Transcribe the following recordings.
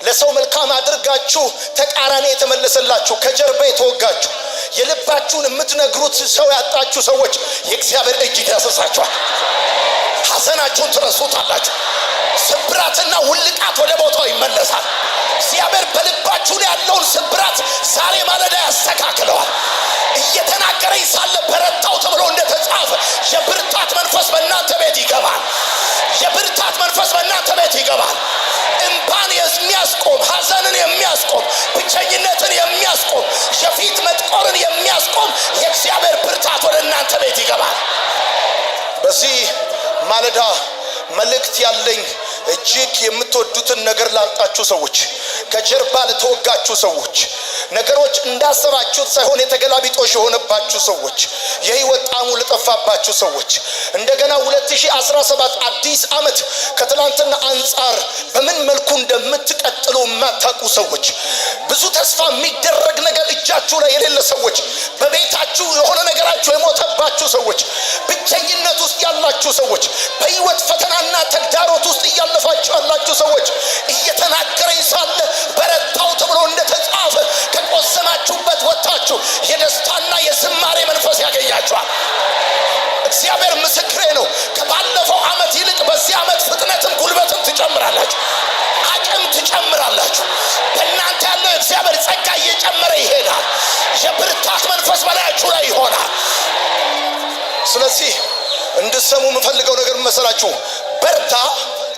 ለሰው መልካም አድርጋችሁ ተቃራኒ የተመለሰላችሁ ከጀርባ የተወጋችሁ የልባችሁን የምትነግሩት ሰው ያጣችሁ ሰዎች የእግዚአብሔር እጅ ይዳሰሳችኋል። ሐዘናችሁን ትረሱታላችሁ። ስብራትና ውልቃት ወደ ቦታው ይመለሳል። እግዚአብሔር በልባችሁ ያለውን ስብራት ዛሬ ማለዳ ያስተካክለዋል። እየተናገረኝ ሳለ በረታው ተብሎ እንደተጻፈ የብርታት መንፈስ በእናንተ ቤት ይገባል። የብርታት መንፈስ በእናንተ ቤት ይገባል። እንባን የሚያስቆም ሐዘንን የሚያስቆም ብቸኝነትን የሚያስቆም የፊት መጥቆርን የሚያስቆም የእግዚአብሔር ብርታት ወደ እናንተ ቤት ይገባል። በዚህ ማለዳ መልእክት ያለኝ እጅግ የምትወዱትን ነገር ላጣችሁ ሰዎች፣ ከጀርባ ለተወጋችሁ ሰዎች፣ ነገሮች እንዳሰባችሁት ሳይሆን የተገላቢጦሽ የሆነባችሁ ሰዎች፣ የህይወት ጣዕሙ ለጠፋባችሁ ሰዎች፣ እንደገና 2017 አዲስ ዓመት ከትላንትና አንጻር በምን መልኩ እንደምትቀጥሉ የማታውቁ ሰዎች፣ ብዙ ተስፋ የሚደረግ ነገር እጃችሁ ላይ የሌለ ሰዎች፣ በቤታችሁ የሆነ ነገራችሁ የሞተባችሁ ሰዎች፣ ብቸኝነት ውስጥ ያላችሁ ሰዎች፣ በህይወት ፈተናና ተግዳሮት ውስጥ እያለፋችሁ ያላችሁ ሰዎች እየተናገረኝ ሳለ በረታው ተብሎ እንደተጻፈ ከቆሰናችሁበት ወጣችሁ የደስታና የዝማሬ መንፈስ ያገኛችኋል። እግዚአብሔር ምስክሬ ነው። ከባለፈው ዓመት ይልቅ በዚህ ዓመት ፍጥነትም ጉልበትም ትጨምራላችሁ፣ አቅም ትጨምራላችሁ። በእናንተ ያለው እግዚአብሔር ጸጋ እየጨመረ ይሄዳል። የብርታት መንፈስ በላያችሁ ላይ ይሆናል። ስለዚህ እንድትሰሙ የምፈልገው ነገር መሰላችሁ፣ በርታ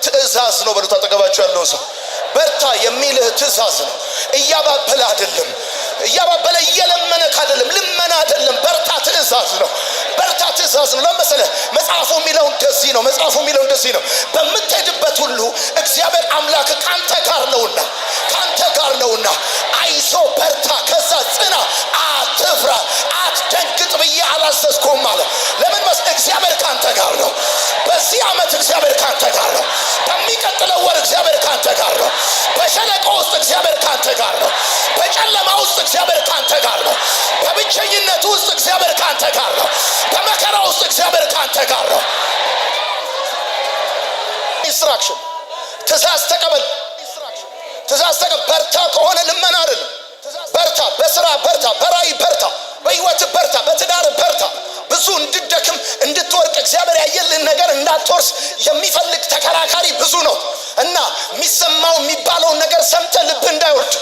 ትእዛዝ ነው። በሉት አጠገባችሁ ያለውን ሰው በርታ የሚልህ ትእዛዝ ነው። እያባበለ አይደለም፣ እያባበለ እየለመነክ አይደለም፣ ልመና አይደለም። በርታ ትእዛዝ ነው። በርታ ትእዛዝ ነው። ለምሳሌ መጽሐፉ የሚለው እንደዚህ ነው። መጽሐፉ የሚለው እንደዚህ ነው። በምትሄድበት ሁሉ እግዚአብሔር አምላክ ካንተ ጋር ነውና፣ ካንተ ጋር ነውና አይዞ በርታ፣ ከዛ ጽና፣ አትፍራ፣ አትደንግጥ ብዬ አላዘዝኩም ማለት ለምን መስ እግዚአብሔር ካንተ ጋር ነው። በዚህ ዓመት እግዚአብሔር ካንተ ጋር ነው። በሚቀጥለው ወር እግዚአብሔር ካንተ ጋር ነው። በሸለቆ ውስጥ እግዚአብሔር ካንተ ጋር ነው። በጨለማ ውስጥ እግዚአብሔር ካንተ ጋር ነው። በብቸኝነት ውስጥ እግዚአብሔር ካንተ ጋር ነው። በመከራ ውስጥ እግዚአብሔር ካንተ ጋር ነው። ኢንስትራክሽን ትእዛዝ ተቀበል። ትእዛዝ ተቀበል። በርታ ከሆነ ልመና አይደለም። በርታ፣ በስራ በርታ፣ በራእይ በርታ፣ በህይወት በርታ፣ በትዳር በርታ። ብዙ እንድትደክም እንድትወርቅ እግዚአብሔር ያየልን ነገር እንዳትወርስ የሚፈልግ ተከራካሪ ብዙ ነው እና የሚሰማው የሚባለውን ነገር ሰምተህ ልብ እንዳይወርድ፣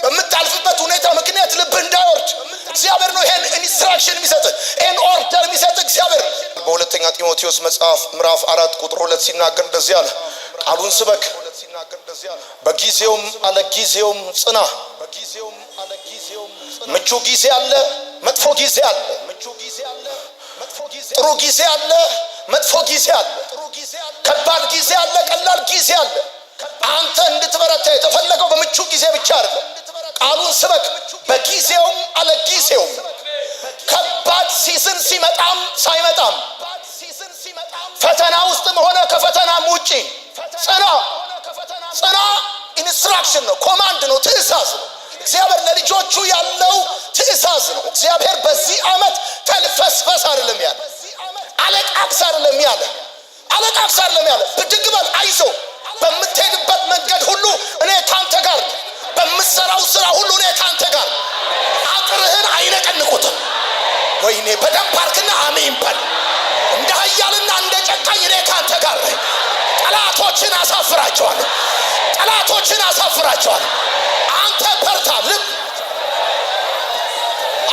በምታልፍበት ሁኔታ ምክንያት ልብ እንዳይወርድ እግዚአብሔር ነው ይሄን ኢንስትራክሽን የሚሰጥ፣ ይሄን ኦርደር የሚሰጥ እግዚአብሔር። በሁለተኛ ጢሞቴዎስ መጽሐፍ ምዕራፍ 4 ቁጥር 2 ሲናገር እንደዚህ አለ፣ ቃሉን ስበክ፣ በጊዜውም አለ ጊዜውም ጽና። ምቹ ጊዜ አለ፣ መጥፎ ጊዜ አለ። ጥሩ ጊዜ አለ፣ መጥፎ ጊዜ አለ። ከባድ ጊዜ አለ፣ ቀላል ጊዜ አለ። አንተ እንድትበረታ የተፈለገው በምቹ ጊዜ ብቻ አይደለም። ቃሉን ስበክ፣ በጊዜውም አለ ጊዜውም። ከባድ ሲዝን ሲመጣም ሳይመጣም፣ ፈተና ውስጥም ሆነ ከፈተናም ውጪ ጽና። ጽና ኢንስትራክሽን ነው፣ ኮማንድ ነው፣ ትእዛዝ ነው። እግዚአብሔር ለልጆቹ ያለው ትእዛዝ ነው። እግዚአብሔር በዚህ ዓመት ተልፈስፈስ አይደለም ያለ፣ አለቃቅስ አይደለም ያለ፣ አለቃቅስ አይደለም ያለ። ብድግ በል፣ አይዞ፣ በምትሄድበት መንገድ ሁሉ እኔ ካንተ ጋር፣ በምትሰራው ስራ ሁሉ እኔ ካንተ ጋር። አጥርህን አይነቀንቁትም። ወይኔ በደንብ አርክና አሜን በል። እንደ ኃያልና እንደ ጨካኝ እኔ ካንተ ጋር ነኝ። ጠላቶችን አሳፍራቸዋለሁ፣ ጠላቶችን አሳፍራቸዋለሁ። አንተ በርታ፣ ልብ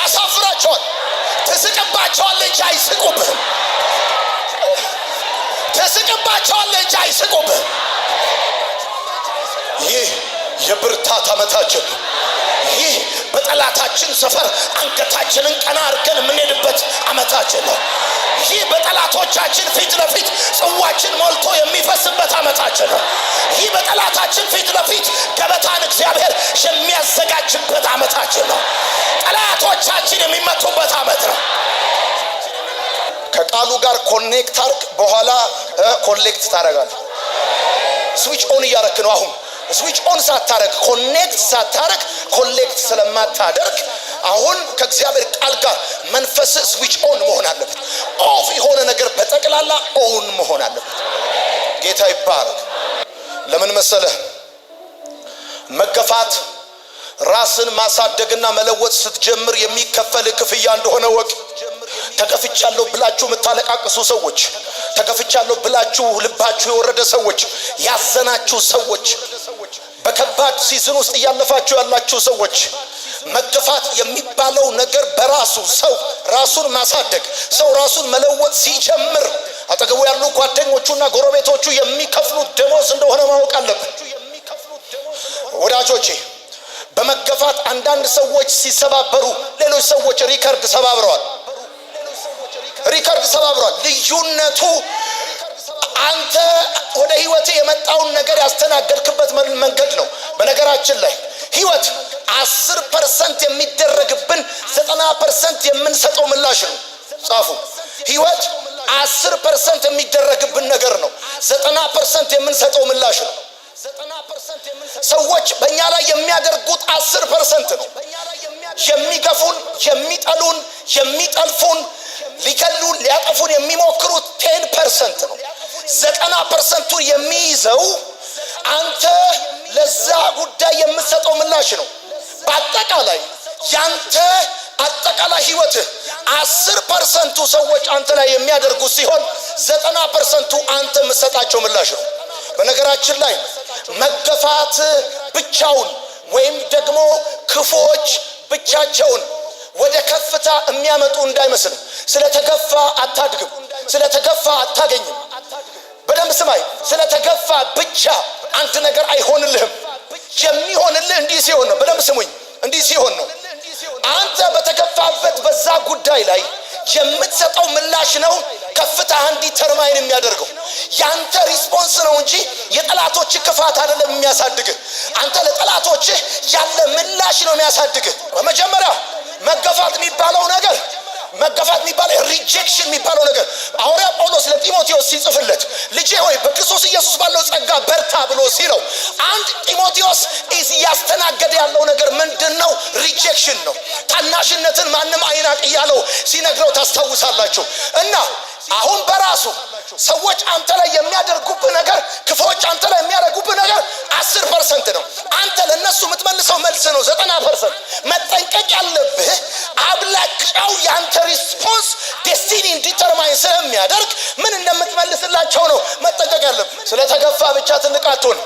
አሳፍራቸዋል። ትስቅባቸዋለህ እንጂ አይስቁብህም። ትስቅባቸዋለህ እንጂ አይስቁብህም። ይህ የብርታት ዓመታችን ነው። ይህ በጠላታችን ሰፈር አንገታችንን ቀና አድርገን የምንሄድበት ዓመታችን ነው። ይህ በጠላቶቻችን ፊት ለፊት ጽዋችን ሞልቶ የሚፈስበት ዓመታችን ነው። ይህ በጠላታችን ፊት ለፊት ገበታን እግዚአብሔር የሚያዘጋጅበት ዓመታችን ነው። ጠላቶቻችን የሚመቱበት ዓመት ነው። ከቃሉ ጋር ኮኔክት አርግ፣ በኋላ ኮሌክት ታደርጋለህ። ስዊች ኦን እያደረክ ነው። አሁን ስዊች ኦን ሳታረግ፣ ኮኔክት ሳታረግ፣ ኮሌክት ስለማታደርግ አሁን ከእግዚአብሔር ቃል ጋር መንፈስ ስዊች ኦን መሆን አለበት። ኦፍ የሆነ ነገር በጠቅላላ ኦን መሆን አለበት። ጌታ ይባረክ። ለምን መሰለህ? መገፋት ራስን ማሳደግና መለወጥ ስትጀምር የሚከፈል ክፍያ እንደሆነ ወቅ። ተገፍቻለሁ ብላችሁ የምታለቃቅሱ ሰዎች፣ ተገፍቻለሁ ብላችሁ ልባችሁ የወረደ ሰዎች፣ ያዘናችሁ ሰዎች፣ በከባድ ሲዝን ውስጥ እያለፋችሁ ያላችሁ ሰዎች፣ መገፋት የሚባለው ነገር በራሱ ሰው ራሱን ማሳደግ፣ ሰው ራሱን መለወጥ ሲጀምር አጠገቡ ያሉ ጓደኞቹና ጎረቤቶቹ የሚከፍሉት ደሞዝ እንደሆነ ማወቅ አለበት። ወዳጆቼ በመገፋት አንዳንድ ሰዎች ሲሰባበሩ ሌሎች ሰዎች ሪከርድ ሰባብረዋል። ልዩነቱ አንተ ወደ ህይወት የመጣውን ነገር ያስተናገድክበት መንገድ ነው። በነገራችን ላይ ህይወት 10% የሚደረግብን 90% የምንሰጠው ምላሽ ነው። ጻፉ። ህይወት 10% የሚደረግብን ነገር ነው፣ 90% የምንሰጠው ምላሽ ነው። ሰዎች በእኛ ላይ የሚያደርጉት 10% ነው። የሚገፉን፣ የሚጠሉን፣ የሚጠልፉን፣ ሊገሉን፣ ሊያጠፉን የሚሞክሩት 10% ነው። 90%ቱን የሚይዘው አንተ ለዛ ጉዳይ የምትሰጠው ምላሽ ነው። በአጠቃላይ ያንተ አጠቃላይ ህይወትህ 10%ቱ ሰዎች አንተ ላይ የሚያደርጉት ሲሆን 90%ቱ አንተ የምትሰጣቸው ምላሽ ነው። በነገራችን ላይ መገፋት ብቻውን ወይም ደግሞ ክፉዎች ብቻቸውን ወደ ከፍታ የሚያመጡ እንዳይመስል። ስለተገፋ አታድግም፣ ስለተገፋ አታገኝም። በደንብ ስማይ። ስለተገፋ ብቻ አንድ ነገር አይሆንልህም። የሚሆንልህ እንዲህ ሲሆን ነው። በደንብ ስሙኝ። እንዲህ ሲሆን ነው። አንተ በተገፋበት በዛ ጉዳይ ላይ የምትሰጠው ምላሽ ነው ከፍታህን ዲተርማይን የሚያደርገው። ያንተ ሪስፖንስ ነው እንጂ የጠላቶች ክፋት አይደለም የሚያሳድግህ። አንተ ለጠላቶች ያለ ምላሽ ነው የሚያሳድግህ። በመጀመሪያ መገፋት የሚባለው ነገር ሪጀክሽን የሚባለው ነገር ሐዋርያ ጳውሎስ ለጢሞቴዎስ ሲጽፍለት ልጄ ሆይ በክርስቶስ ኢየሱስ ባለው ጸጋ በርታ ብሎ ሲለው አንድ ጢሞቴዎስ ያስተናገደ ያለው ነገር ምንድነው? ሪጀክሽን ነው። ታናሽነትን ማንም አይናቅ እያለው ሲነግረው ታስታውሳላችሁ። እና አሁን በራሱ ሰዎች አንተ ላይ የሚያደርጉብህ ነገር፣ ክፉዎች አንተ ላይ የሚያደርጉብህ ነገር 10% ነው። አንተ ለነሱ የምትመልሰው መልስ ነው 90%። መጠንቀቅ ያለብህ አብላጫው ያንተ ሪስፖንስ ዴስቲኒን ዲተርማይን ስለሚያደርግ ምን እንደምትመልስላቸው ነው መጠንቀቅ ያለብህ። ስለተገፋ ብቻ ትልቅ አትሆን።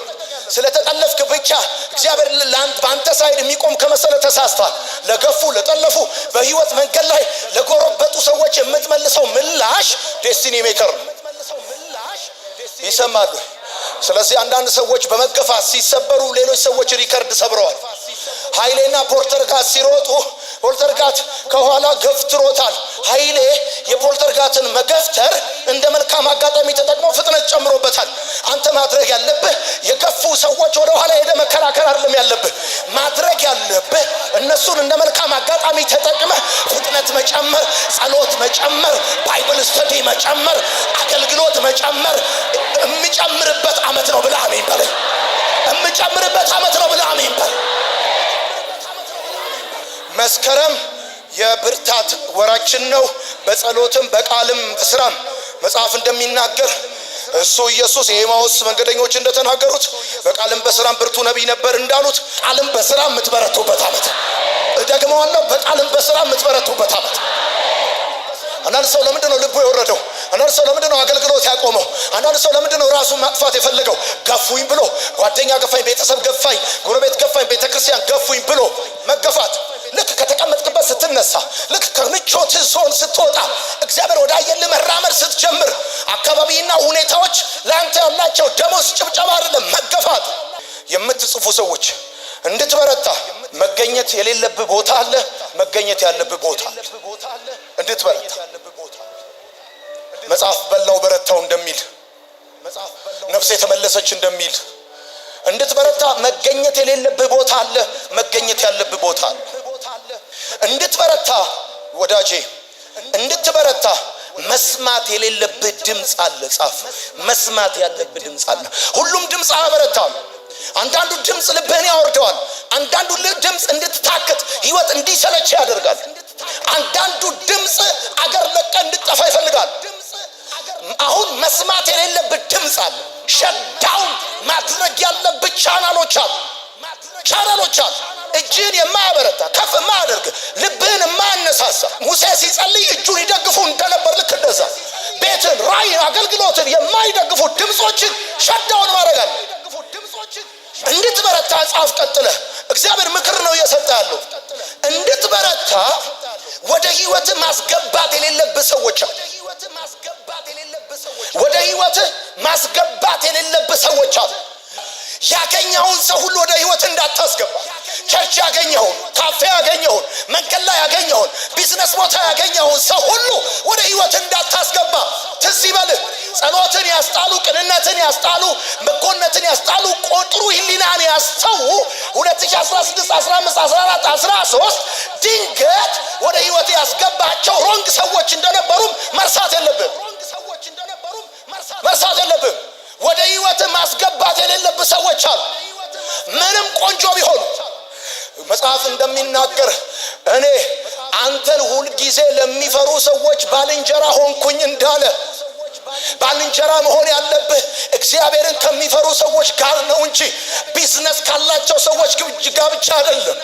ስለተጠለፍክ ብቻ እግዚአብሔር በአንተ ሳይድ የሚቆም ከመሰለ ተሳስተሃል። ለገፉ፣ ለጠለፉ፣ በህይወት መንገድ ላይ ለጎረበጡ ሰዎች የምትመልሰው ምላሽ ዴስቲኒ ሜከር ነው። ይሰማሉ። ስለዚህ አንዳንድ ሰዎች በመገፋት ሲሰበሩ ሌሎች ሰዎች ሪከርድ ሰብረዋል። ኃይሌና ፖርተርጋት ሲሮጡ ፖርተርጋት ከኋላ ገፍትሮታል። ኃይሌ የፖርተርጋትን መገፍተር እንደ መልካም አጋጣሚ ተጠቅሞ ፍጥነት ጨምሮበታል። አንተ ማድረግ ያለብህ የገፉ ሰዎች ወደ ኋላ ሄደ መከራከር አይደለም ያለብህ። ማድረግ ያለብህ እነሱን እንደ መልካም አጋጣሚ ተጠቅመህ ፍጥነት መጨመር፣ ጸሎት መጨመር፣ ባይብል ስተዲ መጨመር፣ አገልግሎት መጨመር። የምጨምርበት ዓመት ነው ብለህ አሜን በል። የምጨምርበት ዓመት ነው ብለህ አሜን በል። መስከረም የብርታት ወራችን ነው። በጸሎትም በቃልም በስራም መጽሐፍ እንደሚናገር እሱ ኢየሱስ የኤማውስ መንገደኞች እንደተናገሩት በቃልም በስራም ብርቱ ነቢይ ነበር እንዳሉት ቃልም በስራም የምትበረቱበት ዓመት። ደግሞዋለሁ፣ በቃልም በስራም የምትበረቱበት ዓመት። አንዳንድ ሰው ለምንድን ነው ልቡ የወረደው? አንዳንድ ሰው ለምንድን ነው አገልግሎት ያቆመው? አንዳንድ ሰው ለምንድን ነው ራሱን ማጥፋት የፈለገው? ገፉኝ ብሎ ጓደኛ ገፋኝ፣ ቤተሰብ ገፋኝ፣ ጎረቤት ገፋኝ፣ ቤተክርስቲያን ገፉኝ ብሎ መገፋት። ልክ ከተቀመጥክበት ስትነሳ፣ ልክ ከምቾት ዞን ስትወጣ፣ እግዚአብሔር ወዳየልህ መራመድ ስትጀምር አካባቢና ሁኔታዎች ለአንተ ያላቸው ደሞዝ ጭብጨባ አይደለም፣ መገፋት። የምትጽፉ ሰዎች እንድትበረታ መገኘት የሌለብህ ቦታ አለ፣ መገኘት ያለብህ ቦታ አለ። እንድትበረታ መጽሐፍ በላው በረታው እንደሚል፣ ነፍሴ ተመለሰች እንደሚል እንድትበረታ መገኘት የሌለብህ ቦታ አለ፣ መገኘት ያለብህ ቦታ አለ። እንድትበረታ ወዳጄ፣ እንድትበረታ መስማት የሌለብህ ድምፅ አለ። ጻፍ። መስማት ያለብህ ድምፅ አለ። ሁሉም ድምፅ አያበረታም። አንዳንዱ ድምፅ ልብህን ያወርደዋል። አንዳንዱ ድምፅ እንድትታክት ህይወት እንዲሰለች ያደርጋል። አንዳንዱ ድምፅ አገር ለቀ እንድትጠፋ ይፈልጋል። አሁን መስማት የሌለብህ ድምፅ አለ። ሸዳውን ማድረግ ያለብህ ቻናሎች አሉ። የማይቻል እጅን የማያበረታ ከፍ የማያደርግ ልብህን የማያነሳሳ ሙሴ ሲጸልይ እጁን ይደግፉ እንደነበር ልክ እንደዛ ቤትን ራእይን አገልግሎትን የማይደግፉ ድምጾችን ሸዳውን ማድረግ አለ። እንድትበረታ ጻፍ ቀጥለ እግዚአብሔር ምክር ነው እየሰጠ ያለው። እንድትበረታ ወደ ህይወት ማስገባት የሌለብህ ሰዎች አሉ። ወደ ህይወት ማስገባት የሌለብህ ሰዎች አሉ። ያገኘውን ሰው ሁሉ ወደ ህይወት እንዳታስገባ። ቸርች ያገኘውን፣ ካፌ ያገኘውን፣ መንገድ ላይ ያገኘውን፣ ቢዝነስ ቦታ ያገኘውን ሰው ሁሉ ወደ ህይወት እንዳታስገባ። ትዝ ይበልህ ጸሎትን ያስጣሉ፣ ቅንነትን ያስጣሉ፣ መጎነትን ያስጣሉ፣ ቆጥሩ ህሊናን ያስተው 2016 15 14 13 ድንገት ወደ ህይወት ያስገባቸው ሮንግ ሰዎች እንደነበሩም መርሳት የለብህም። ወደ ህይወት ማስገባት የሌለብህ ሰዎች አሉ። ምንም ቆንጆ ቢሆኑ መጽሐፍ እንደሚናገር እኔ አንተን ሁሉ ጊዜ ለሚፈሩ ሰዎች ባልንጀራ ሆንኩኝ እንዳለ ባልንጀራ መሆን ያለብህ እግዚአብሔርን ከሚፈሩ ሰዎች ጋር ነው እንጂ ቢዝነስ ካላቸው ሰዎች ጋር ብቻ አይደለም።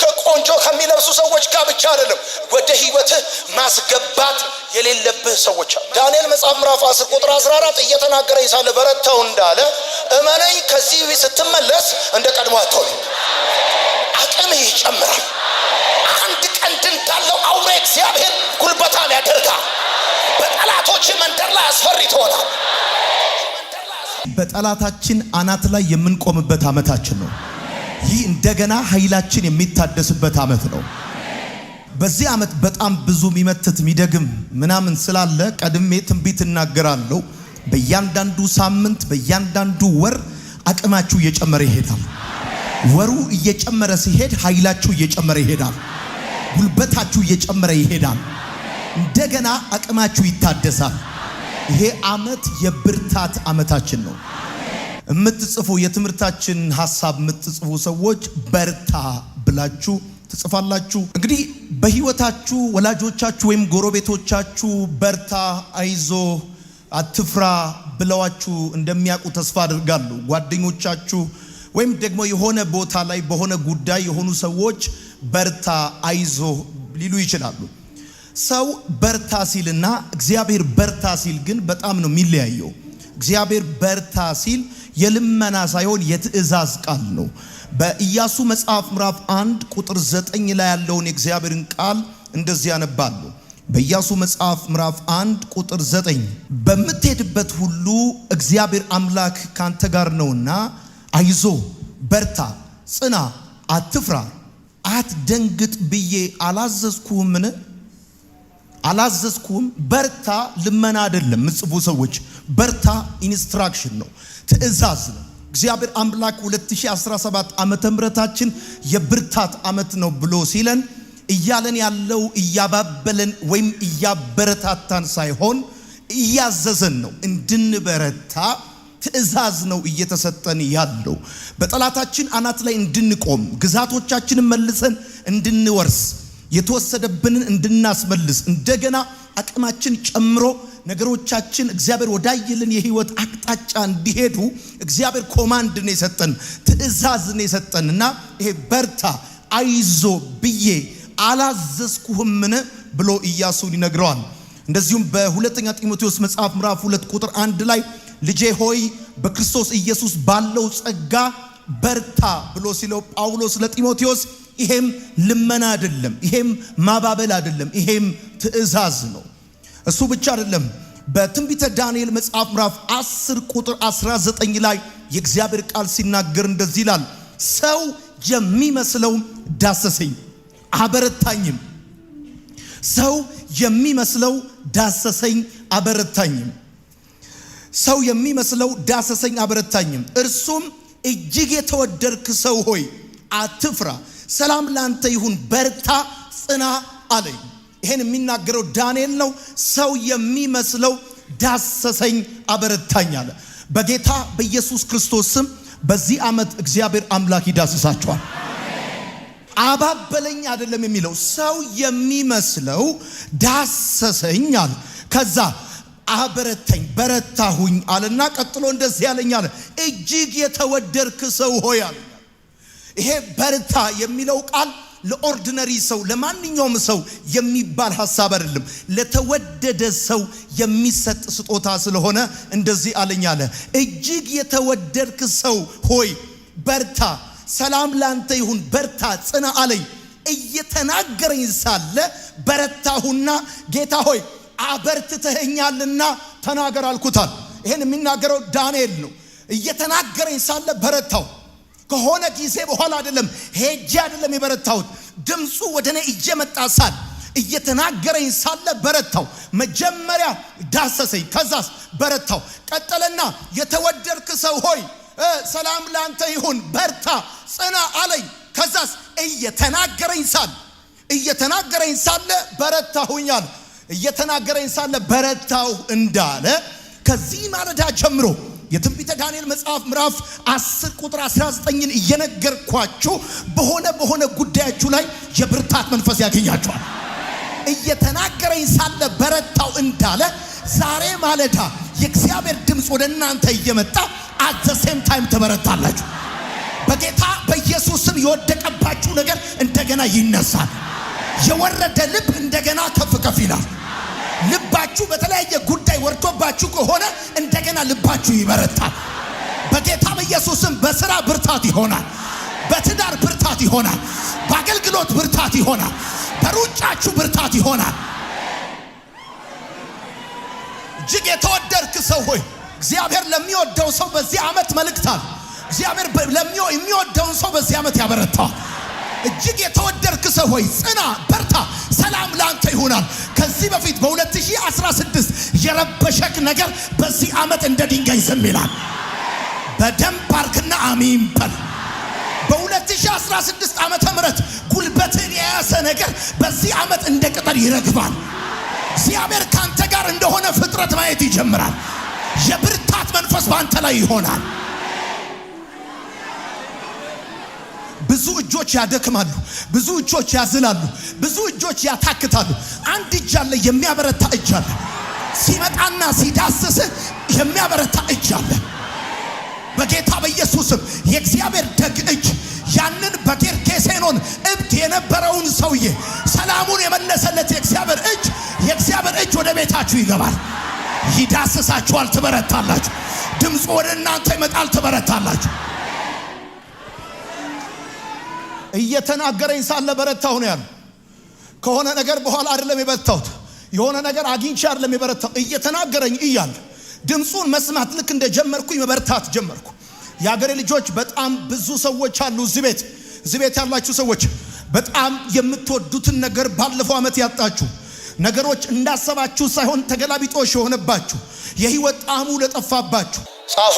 ከቆንጆ ከሚለብሱ ሰዎች ጋር ብቻ አይደለም። ወደ ህይወት ማስገባት የሌለብህ ሰዎች አሉ። ዳንኤል መጽሐፍ ምዕራፍ 10 ቁጥር 14 እየተናገረ ይሳለ በረታው እንዳለ እመነኝ ከዚህ ስትመለስ እንደ ቀድሞ አትሆንም። አቅምህ ይጨምራል። አንድ ቀን እንዳለው አውሬ እግዚአብሔር ጉልበታም ያደርጋል። በጠላቶች መንደር ላይ አስፈሪ ትሆናል። በጠላታችን አናት ላይ የምንቆምበት ዓመታችን ነው። ይህ እንደገና ኃይላችን የሚታደስበት ዓመት ነው። በዚህ ዓመት በጣም ብዙ የሚመትት የሚደግም ምናምን ስላለ ቀድሜ ትንቢት እናገራለሁ። በእያንዳንዱ ሳምንት በእያንዳንዱ ወር አቅማችሁ እየጨመረ ይሄዳል። ወሩ እየጨመረ ሲሄድ ኃይላችሁ እየጨመረ ይሄዳል። ጉልበታችሁ እየጨመረ ይሄዳል። እንደገና አቅማችሁ ይታደሳል። ይሄ ዓመት የብርታት ዓመታችን ነው። የምትጽፉ የትምህርታችን ሐሳብ የምትጽፉ ሰዎች በርታ ብላችሁ ትጽፋላችሁ። እንግዲህ በህይወታችሁ ወላጆቻችሁ ወይም ጎረቤቶቻችሁ በርታ፣ አይዞ፣ አትፍራ ብለዋችሁ እንደሚያውቁ ተስፋ አድርጋለሁ። ጓደኞቻችሁ ወይም ደግሞ የሆነ ቦታ ላይ በሆነ ጉዳይ የሆኑ ሰዎች በርታ፣ አይዞ ሊሉ ይችላሉ። ሰው በርታ ሲልና እግዚአብሔር በርታ ሲል ግን በጣም ነው የሚለያየው። እግዚአብሔር በርታ ሲል የልመና ሳይሆን የትእዛዝ ቃል ነው። በኢያሱ መጽሐፍ ምዕራፍ 1 ቁጥር 9 ላይ ያለውን የእግዚአብሔርን ቃል እንደዚህ ያነባሉ። በኢያሱ መጽሐፍ ምዕራፍ 1 ቁጥር 9 በምትሄድበት ሁሉ እግዚአብሔር አምላክ ካንተ ጋር ነውና አይዞ፣ በርታ፣ ጽና፣ አትፍራ፣ አትደንግጥ ብዬ አላዘዝኩህምን? አላዘዝኩም። በርታ ልመና አይደለም። ምጽፉ ሰዎች በርታ ኢንስትራክሽን ነው፣ ትእዛዝ ነው። እግዚአብሔር አምላክ 2017 ዓመተ ምህረታችን የብርታት ዓመት ነው ብሎ ሲለን እያለን ያለው እያባበለን ወይም እያበረታታን ሳይሆን እያዘዘን ነው እንድንበረታ። ትእዛዝ ነው እየተሰጠን ያለው። በጠላታችን አናት ላይ እንድንቆም፣ ግዛቶቻችንን መልሰን እንድንወርስ፣ የተወሰደብንን እንድናስመልስ፣ እንደገና አቅማችን ጨምሮ ነገሮቻችን እግዚአብሔር ወዳየልን የህይወት አቅጣጫ እንዲሄዱ እግዚአብሔር ኮማንድ ነው የሰጠን፣ ትእዛዝ ነው የሰጠንና ይሄ በርታ አይዞ ብዬ አላዘዝኩህምን ብሎ ኢያሱን ይነግረዋል። እንደዚሁም በሁለተኛ ጢሞቴዎስ መጽሐፍ ምዕራፍ 2 ቁጥር 1 ላይ ልጄ ሆይ በክርስቶስ ኢየሱስ ባለው ጸጋ በርታ ብሎ ሲለው ጳውሎስ ለጢሞቴዎስ ይሄም ልመና አይደለም፣ ይሄም ማባበል አይደለም፣ ይሄም ትእዛዝ ነው። እሱ ብቻ አይደለም። በትንቢተ ዳንኤል መጽሐፍ ምዕራፍ 10 ቁጥር 19 ላይ የእግዚአብሔር ቃል ሲናገር እንደዚህ ይላል፣ ሰው የሚመስለው ዳሰሰኝ አበረታኝም። ሰው የሚመስለው ዳሰሰኝ አበረታኝም። ሰው የሚመስለው ዳሰሰኝ አበረታኝም። እርሱም እጅግ የተወደድክ ሰው ሆይ አትፍራ፣ ሰላም ላንተ ይሁን፣ በርታ፣ ጽና አለኝ። ይሄን የሚናገረው ዳንኤል ነው። ሰው የሚመስለው ዳሰሰኝ አበረታኝ አለ። በጌታ በኢየሱስ ክርስቶስ ስም በዚህ ዓመት እግዚአብሔር አምላክ ይዳስሳቸዋል። አባበለኝ አይደለም የሚለው፣ ሰው የሚመስለው ዳሰሰኝ አለ። ከዛ አበረታኝ በረታሁኝ አለና ቀጥሎ እንደዚህ ያለኝ አለ፣ እጅግ የተወደድክ ሰው ሆይ አለ። ይሄ በርታ የሚለው ቃል ለኦርዲነሪ ሰው ለማንኛውም ሰው የሚባል ሐሳብ አይደለም። ለተወደደ ሰው የሚሰጥ ስጦታ ስለሆነ እንደዚህ አለኝ አለ። እጅግ የተወደድክ ሰው ሆይ በርታ፣ ሰላም ላንተ ይሁን፣ በርታ ጽና አለኝ። እየተናገረኝ ሳለ በረታሁና ጌታ ሆይ አበርትተኸኛልና ተናገር አልኩታል። ይሄን የሚናገረው ዳንኤል ነው። እየተናገረኝ ሳለ በረታሁ። ከሆነ ጊዜ በኋላ አይደለም ሄጄ አይደለም የበረታሁት። ድምፁ ወደኔ እየመጣ ሳለ እየተናገረኝ ሳለ በረታሁ። መጀመሪያ ዳሰሰኝ፣ ከዛስ በረታሁ። ቀጠለና የተወደድክ ሰው ሆይ ሰላም ላንተ ይሁን፣ በርታ ጽና አለኝ። ከዛስ እየተናገረኝ ሳለ በረታሁኛል። እየተናገረኝ ሳለ በረታሁ እንዳለ ከዚህ ማለዳ ጀምሮ የትንቢተ ዳንኤል መጽሐፍ ምዕራፍ 10 ቁጥር 19ን እየነገርኳችሁ በሆነ ጉዳያችሁ ላይ የብርታት መንፈስ ያገኛችኋል። እየተናገረኝ ሳለ በረታው እንዳለ ዛሬ ማለዳ የእግዚአብሔር ድምፅ ወደ እናንተ እየመጣ at the same time ተበረታላችሁ። በጌታ በኢየሱስ ስም የወደቀባችሁ ነገር እንደገና ይነሳል። የወረደ ልብ እንደገና ከፍ ይላል። ልባችሁ በተለያየ ጉዳይ ወርዶባችሁ ከሆነ እንደገና ልባችሁ ይበረታል። በጌታ በኢየሱስ ስም በሥራ ብርታት ይሆናል። በትዳር ብርታት ይሆናል። በአገልግሎት ብርታት ይሆናል። በሩጫችሁ ብርታት ይሆናል። እጅግ የተወደድክ ሰው ሆይ እግዚአብሔር ለሚወደው ሰው በዚህ ዓመት መልእክታል። እግዚአብሔር የሚወደውን ሰው በዚህ ዓመት ያበረታዋል። እጅግ የተወደድክ ሰው ሆይ ጽና፣ በርታ፣ ሰላም ላንተ ይሆናል። ከዚህ በፊት በ2016 የረበሸክ ነገር በዚህ ዓመት እንደ ድንጋይ ዝም ይላል። በደንብ ባርክና አሜን በል። በ2016 ዓመተ ምህረት ጉልበትን የያዘ ነገር በዚህ ዓመት እንደ ቅጠል ይረግፋል። እግዚአብሔር ካንተ ጋር እንደሆነ ፍጥረት ማየት ይጀምራል። የብርታት መንፈስ ባንተ ላይ ይሆናል። ብዙ እጆች ያደክማሉ፣ ብዙ እጆች ያዝላሉ፣ ብዙ እጆች ያታክታሉ። አንድ እጅ አለ፣ የሚያበረታ እጅ አለ። ሲመጣና ሲዳስስ የሚያበረታ እጅ አለ። በጌታ በኢየሱስም የእግዚአብሔር ደግ እጅ ያንን በጌርጌሴኖን እብድ የነበረውን ሰውዬ ሰላሙን የመለሰለት የእግዚአብሔር እጅ ወደ ቤታችሁ ይገባል። ይዳስሳችኋል፣ ትበረታላችሁ። ድምፁ ወደ እናንተ ይመጣል፣ ትበረታላችሁ። እየተናገረኝ ሳለ በረታሁ ነው ያለው። ከሆነ ነገር በኋላ አይደለም የበረታሁት። የሆነ ነገር አግኝቼ አይደለም የበረታሁት። እየተናገረኝ እያለ ድምፁን መስማት ልክ እንደጀመርኩኝ መበርታት ጀመርኩ። የአገሬ ልጆች በጣም ብዙ ሰዎች አሉ እዚህ ቤት ያላችሁ ሰዎች በጣም የምትወዱትን ነገር ባለፈው ዓመት ያጣችሁ፣ ነገሮች እንዳሰባችሁ ሳይሆን ተገላቢጦሽ የሆነባችሁ፣ የህይወት ጣዕሙ ለጠፋባችሁ ጻፉ።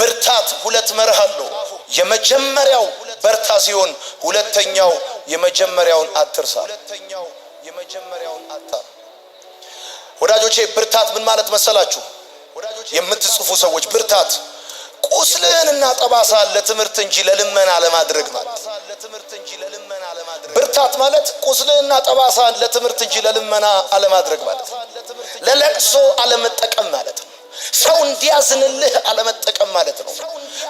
ብርታት ሁለት መርህ አለው። የመጀመሪያው በርታ ሲሆን ሁለተኛው የመጀመሪያውን አትርሳ። ወዳጆቼ ብርታት ምን ማለት መሰላችሁ? የምትጽፉ ሰዎች ብርታት ቁስልህንና ጠባሳን ለትምህርት እንጂ ለልመና ለማድረግ ማለት። ብርታት ማለት ቁስልህንና ጠባሳን ለትምህርት እንጂ ለልመና አለማድረግ ማለት። ለለቅሶ አለመጠቀም ማለት ነው። ሰው እንዲያዝንልህ አለመጠቀም ማለት ነው።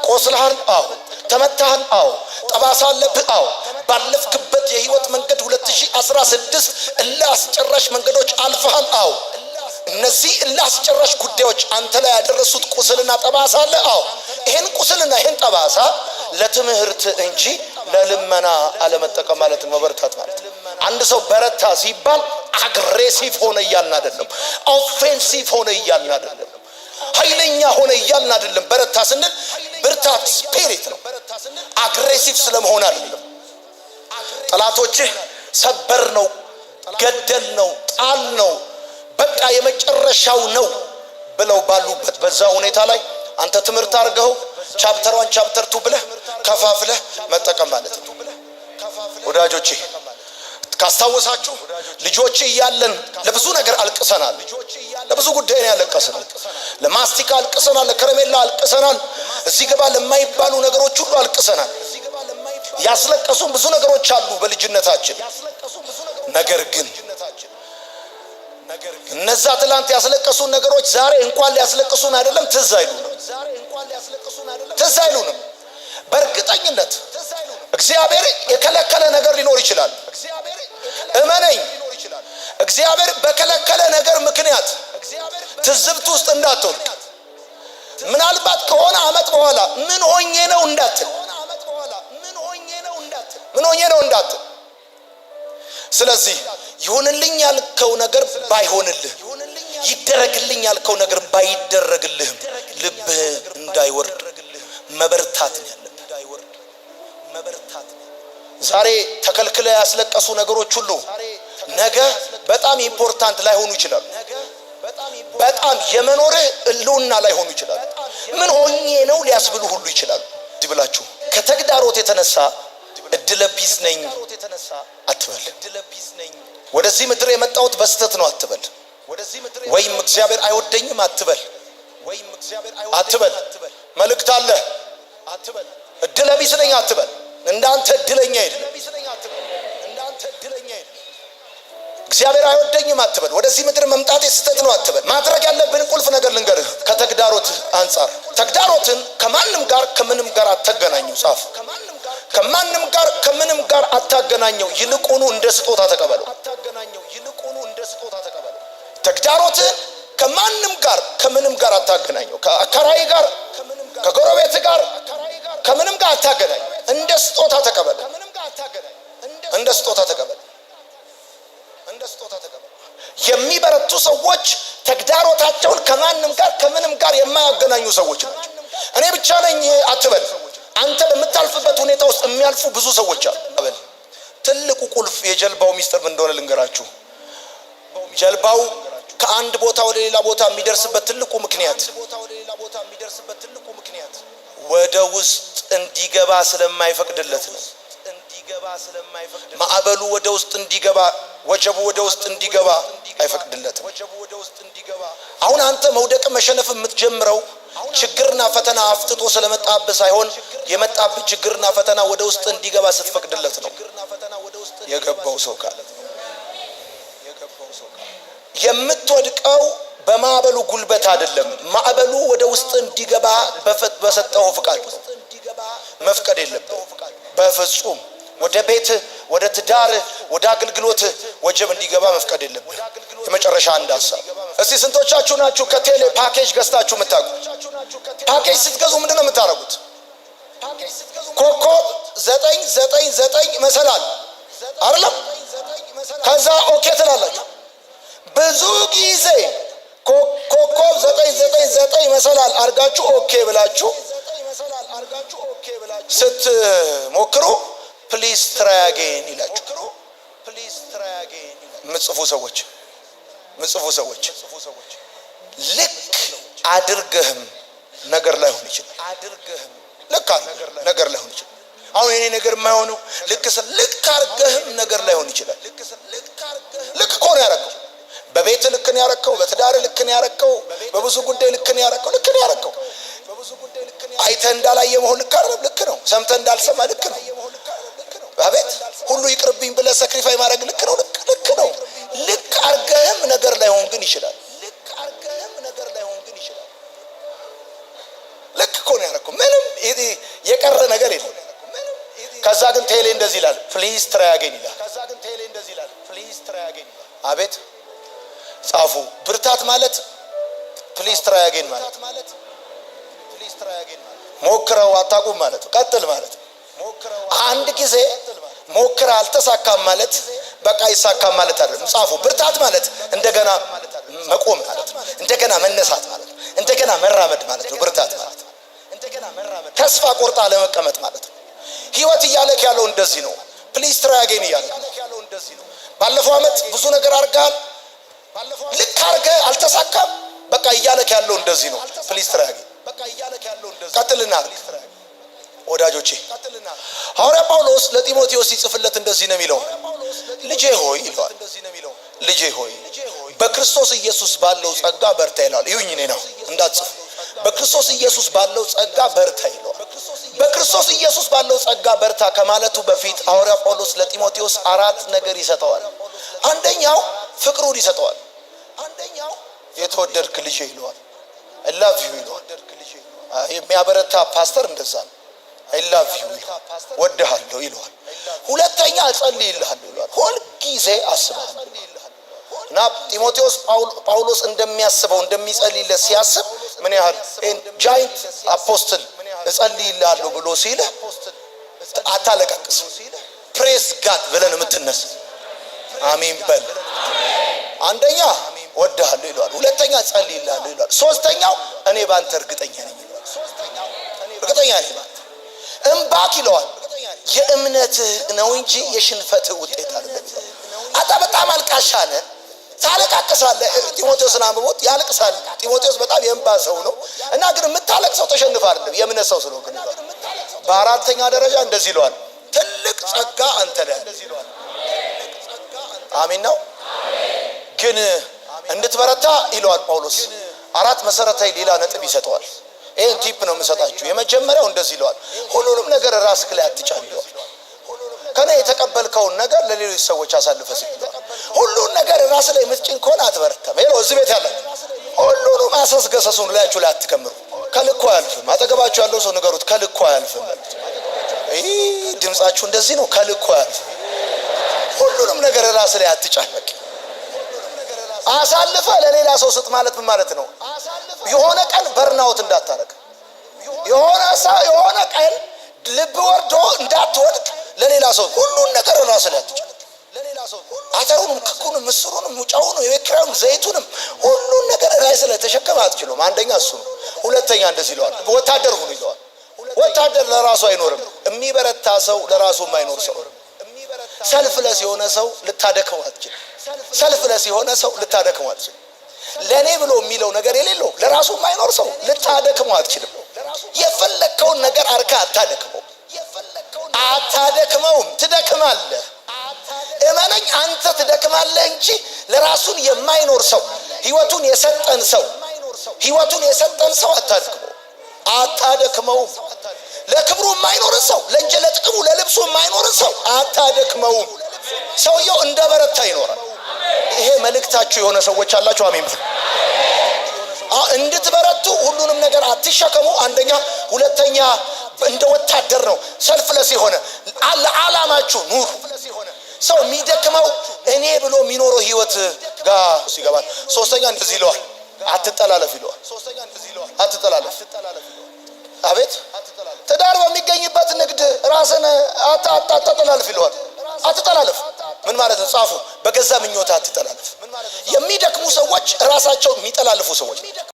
ቆስልሃል? አዎ። ተመታሃል? አዎ። ጠባሳ አለብህ? አዎ። ባለፍክበት የህይወት መንገድ 2016 እላስጨራሽ መንገዶች አልፈሃል? አዎ። እነዚህ እላስጨራሽ ጉዳዮች አንተ ላይ ያደረሱት ቁስልና ጠባሳ አለ? አዎ። ይሄን ቁስልና ይሄን ጠባሳ ለትምህርት እንጂ ለልመና አለመጠቀም ማለት ነው መበርታት ማለት። አንድ ሰው በረታ ሲባል አግሬሲቭ ሆነ እያልን አይደለም፣ ኦፌንሲቭ ሆነ እያልን አይደለም፣ ኃይለኛ ሆነ እያልን አይደለም። በረታ ስንል ብርታት ስፒሪት ነው፣ አግሬሲቭ ስለመሆን አይደለም። ጠላቶችህ ሰበር ነው፣ ገደል ነው፣ ጣል ነው፣ በቃ የመጨረሻው ነው ብለው ባሉበት በዛ ሁኔታ ላይ አንተ ትምህርት አድርገው ቻፕተር 1 ቻፕተር 2 ብለህ ከፋፍለህ መጠቀም ማለት ነው። ወዳጆቼ ካስታወሳችሁ ልጆች እያለን ለብዙ ነገር አልቅሰናል። ለብዙ ጉዳይ ነው ያለቀስነው። ለማስቲካ አልቅሰናል፣ ለከረሜላ አልቅሰናል፣ እዚህ ገባ ለማይባሉ ነገሮች ሁሉ አልቅሰናል። ያስለቀሱን ብዙ ነገሮች አሉ በልጅነታችን። ነገር ግን እነዛ ትላንት ያስለቀሱን ነገሮች ዛሬ እንኳን ሊያስለቅሱን አይደለም ትዝ አይሉንም። በእርግጠኝነት እግዚአብሔር የከለከለ ነገር ሊኖር ይችላል። እመነኝ፣ እግዚአብሔር በከለከለ ነገር ምክንያት ትዝብት ውስጥ እንዳትወድቅ፣ ምናልባት ከሆነ አመት በኋላ ምን ሆኜ ነው እንዳትል፣ ስለዚህ ይሁንልኝ ያልከው ነገር ባይሆንልህ፣ ይደረግልኝ ያልከው ነገር ባይደረግልህም ልብህ እንዳይወርድ መበርታት ነው ያለብህ። ዛሬ ተከልክለ ያስለቀሱ ነገሮች ሁሉ ነገ በጣም ኢምፖርታንት ላይሆኑ ይችላሉ። በጣም የመኖርህ ህልውና ላይሆኑ ይችላሉ። ምን ሆኜ ነው ሊያስብሉ ሁሉ ይችላሉ። እዚህ ብላችሁ ከተግዳሮት የተነሳ እድለቢስ ነኝ አትበል። ወደዚህ ምድር የመጣሁት በስተት ነው አትበል። ወይም እግዚአብሔር አይወደኝም አትበል። መልእክት አለ አትበል። እድለቢስ ነኝ አትበል። እንዳንተ እድለኛ አይደለም። እግዚአብሔር አይወደኝም አትበል። ወደዚህ ምድር መምጣቴ ስተት ነው አትበል። ማድረግ ያለብን ቁልፍ ነገር ልንገርህ። ከተግዳሮት አንጻር ተግዳሮትን ከማንም ጋር ከምንም ጋር አታገናኘው። ጻፍ። ከማንም ጋር ከምንም ጋር አታገናኘው፣ ይልቁኑ እንደ ስጦታ ተቀበለው። ተግዳሮትን ከማንም ጋር ከምንም ጋር አታገናኘው። ከአከራይ ጋር፣ ከጎረቤት ጋር ከምንም ጋር አታገናኘው። እንደ ስጦታ ተቀበል። እንደ ስጦታ ተቀበል። የሚበረቱ ሰዎች ተግዳሮታቸውን ከማንም ጋር ከምንም ጋር የማያገናኙ ሰዎች ናቸው። እኔ ብቻ ነኝ አትበል። አንተ በምታልፍበት ሁኔታ ውስጥ የሚያልፉ ብዙ ሰዎች አሉ። ትልቁ ቁልፍ የጀልባው ሚስጥር ምን እንደሆነ ልንገራችሁ። ጀልባው ከአንድ ቦታ ወደ ሌላ ቦታ የሚደርስበት ትልቁ ምክንያት ወደ ውስጥ እንዲገባ ስለማይፈቅድለት ነው። ማዕበሉ ወደ ውስጥ እንዲገባ፣ ወጀቡ ወደ ውስጥ እንዲገባ አይፈቅድለትም። አሁን አንተ መውደቅ መሸነፍ የምትጀምረው ችግርና ፈተና አፍጥጦ ስለመጣብህ ሳይሆን የመጣብህ ችግርና ፈተና ወደ ውስጥ እንዲገባ ስትፈቅድለት ነው። የገባው ሰው ካለ የምትወድቀው በማዕበሉ ጉልበት አይደለም። ማዕበሉ ወደ ውስጥ እንዲገባ በሰጠው ፍቃድ ነው። መፍቀድ የለብህም በፍጹም። ወደ ቤት፣ ወደ ትዳር፣ ወደ አገልግሎት ወጀብ እንዲገባ መፍቀድ የለብህም። የመጨረሻ አንድ ሀሳብ። እስቲ ስንቶቻችሁ ናችሁ ከቴሌ ፓኬጅ ገዝታችሁ የምታውቁ? ፓኬጅ ስትገዙ ምንድነው የምታረጉት? ኮከብ 999 መሰላል አይደለም? ከዛ ኦኬ ትላላችሁ። ብዙ ጊዜ ኮከብ 999 መሰላል አርጋችሁ ኦኬ ብላችሁ ስትሞክሩ ፕሊዝ ትራይ አጌን ይላችሁ። ምጽፉ ሰዎች ልክ አድርገህም ነገር ላይሆን ይችላል። ልክ ነገር ላይሆን ይችላል። አሁን የኔ ነገር የማይሆነው ልክ አድርገህም ነገር ላይሆን ይችላል። ልክ እኮ ነው ያረከው። በቤት ልክ ነው ያረከው። በትዳር ልክ ነው ያረከው። በብዙ ጉዳይ ልክ ነው ያረከው። አይተህ እንዳላየ መሆን ልክ ነው። ሰምተህ እንዳልሰማ ልክ ነው። አቤት ሁሉ ይቅርብኝ ብለህ ሰክሪፋይ ማድረግ ልክ ነው። ልክ አርገህም ነገር ላይሆን ግን ይችላል። ልክ እኮ ነው ያረከው። ምንም የቀረ ነገር የለም። ከዛ ግን ቴሌ እንደዚህ ይላል፣ ፕሊዝ ትራይ አጌን ይላል። አቤት ጻፉ። ብርታት ማለት ፕሊዝ ትራይ አጌን ማለት ሞክረው አታቁም ማለት ነው። ቀጥል ማለት ነው። አንድ ጊዜ ሞክረህ አልተሳካም ማለት በቃ ይሳካም ማለት አይደለም። ጻፉ። ብርታት ማለት እንደገና መቆም ማለት ነው። እንደገና መነሳት ማለት ነው። እንደገና መራመድ ማለት ነው። ብርታት ማለት ተስፋ ቆርጣ ለመቀመጥ ማለት ነው። ህይወት እያለክ ያለው እንደዚህ ነው። ፕሊዝ ትራይ አጌን እያለ ባለፈው አመት ብዙ ነገር አርጋል፣ ልክ አርገህ አልተሳካም በቃ እያለክ ያለው እንደዚህ ነው። ፕሊዝ ትራይ አጌን ቀጥልና ወዳጆቼ ሐዋርያ ጳውሎስ ለጢሞቴዎስ ሲጽፍለት እንደዚህ ነው የሚለው። ልጄ ሆይ ይለዋል። ልጄ ሆይ በክርስቶስ ኢየሱስ ባለው ጸጋ በርታ ይለዋል። ይሁኝ እኔ ነው እንዳትጽፉ። በክርስቶስ ኢየሱስ ባለው ጸጋ በርታ ይለዋል። በክርስቶስ ኢየሱስ ባለው ጸጋ በርታ ከማለቱ በፊት ሐዋርያ ጳውሎስ ለጢሞቴዎስ 4 ነገር ይሰጠዋል። አንደኛው ፍቅሩን ይሰጠዋል። የተወደድክ ልጄ ይለዋል። I love you ይለዋል። የሚያበረታ ፓስተር እንደዛ ነው። አይ ላቭ ዩ ይለዋል፣ ወድሃለሁ ይለዋል። ሁለተኛ እጸልይልሃለሁ ይለዋል፣ ሁልጊዜ አስብሃለሁ። እና ጢሞቴዎስ ጳውሎስ እንደሚያስበው እንደሚጸልይለት ሲያስብ ምን ያህል ጃይንት አፖስትል እጸልይልሃለሁ ብሎ ሲል አታለቃቅስ። ፕሬስ ጋድ ብለን የምትነሳ አሜን በል። አንደኛ ወድሃለሁ ይለዋል፣ ሁለተኛ እጸልይልሃለሁ ይለዋል፣ ሶስተኛው እኔ ባንተ እርግጠኛ ነኝ ይለዋል። እርግጠኛ ነኝ ባንተ እምባክ ይለዋል፣ የእምነትህ ነው እንጂ የሽንፈትህ ውጤት አይደለም። አንተ በጣም አልቃሻ ነህ፣ ታለቃቅሳለህ። ጢሞቴዎስን አንብቦት ያለቅሳል። ጢሞቴዎስ በጣም የእምባ ሰው ነው እና ግን የምታለቅሰው ተሸንፈህ አይደለም፣ የእምነት ሰው ስለሆንክ ነው። በአራተኛ ደረጃ እንደዚህ ይለዋል፣ ትልቅ ጸጋ አንተ ላይ አለ ይለዋል። አሜን ነው። ግን እንድትበረታ ይለዋል ጳውሎስ አራት መሰረታዊ ሌላ ነጥብ ይሰጠዋል። ይሄን ቲፕ ነው የምሰጣችሁ። የመጀመሪያው እንደዚህ ይለዋል፣ ሁሉንም ነገር ራስህ ላይ አትጫን ይለዋል። ከኔ የተቀበልከውን ነገር ለሌሎች ሰዎች አሳልፈህ ስጥ። ሁሉን ነገር ራስህ ላይ የምትጭን ከሆነ አትበረታም። ይሄ ነው እዚህ ቤት ያለው። ሁሉንም አሳስገሰሱን ላያችሁ ላይ አትከምሩ። ከልኩ አያልፍም። አጠገባችሁ ያለው ሰው ንገሩት፣ ከልኩ አያልፍም። ይሄ ድምጻችሁ እንደዚህ ነው፣ ከልኩ አያልፍም። ሁሉንም ነገር ራስህ ላይ አትጫን። አሳልፈ ለሌላ ሰው ስጥ ማለት ምን ማለት ነው? የሆነ ቀን በርናውት እንዳታረግ፣ የሆነ ቀን ልብ ወርዶ እንዳትወድቅ ለሌላ ሰው ሁሉን ነገር ራስ ላይ አትጫን። አተሩንም ክኩንም ምስሩንም ጨውንም የቤክራውን ዘይቱንም ሁሉን ነገር ራስ ላይ ተሸከመ አትችሉም። አንደኛ እሱ ነው። ሁለተኛ እንደዚህ ይለዋል፣ ወታደር ሁኑ ይለዋል። ወታደር ለራሱ አይኖርም። የሚበረታ ሰው ለራሱ የማይኖር ሰው። ሰልፍለስ የሆነ ሰው ልታደክመው አትችልም። ሰልፍለስ የሆነ ሰው ልታደክመው አትችልም። ለኔ ብሎ የሚለው ነገር የሌለው ለራሱ የማይኖር ሰው ልታደክመው አትችልም። የፈለከውን ነገር አርካ አታደክመውም። ትደክማለህ። እመነኝ፣ አንተ ትደክማለህ እንጂ ለራሱን የማይኖር ሰው ህይወቱን የሰጠን ሰው አታደክመውም። ለክብሩ የማይኖር ሰው፣ ለጥቅሙ ለልብሱ የማይኖር ሰው አታደክመውም። ሰውየው እንደበረታ ይኖራል። ይሄ መልእክታችሁ የሆነ ሰዎች አላችሁ። አሜን። እንድትበረቱ ሁሉንም ነገር አትሸከሙ። አንደኛ። ሁለተኛ እንደ ወታደር ነው። ሰልፍለስ የሆነ ለዓላማችሁ ኑሩ። ሰው የሚደክመው እኔ ብሎ የሚኖረው ህይወት ጋር ሲገባል። ሶስተኛ እንደዚህ ይለዋል፣ አትጠላለፍ ይለዋል። አትጠላለፍ። አቤት ትዳር በሚገኝበት ንግድ ራስን አትጠላለፍ ይለዋል። አትጠላለፍ ምን ማለት ነው? ጻፉ። በገዛ ምኞት አትጠላለፍ። የሚደክሙ ሰዎች ራሳቸው የሚጠላልፉ ሰዎች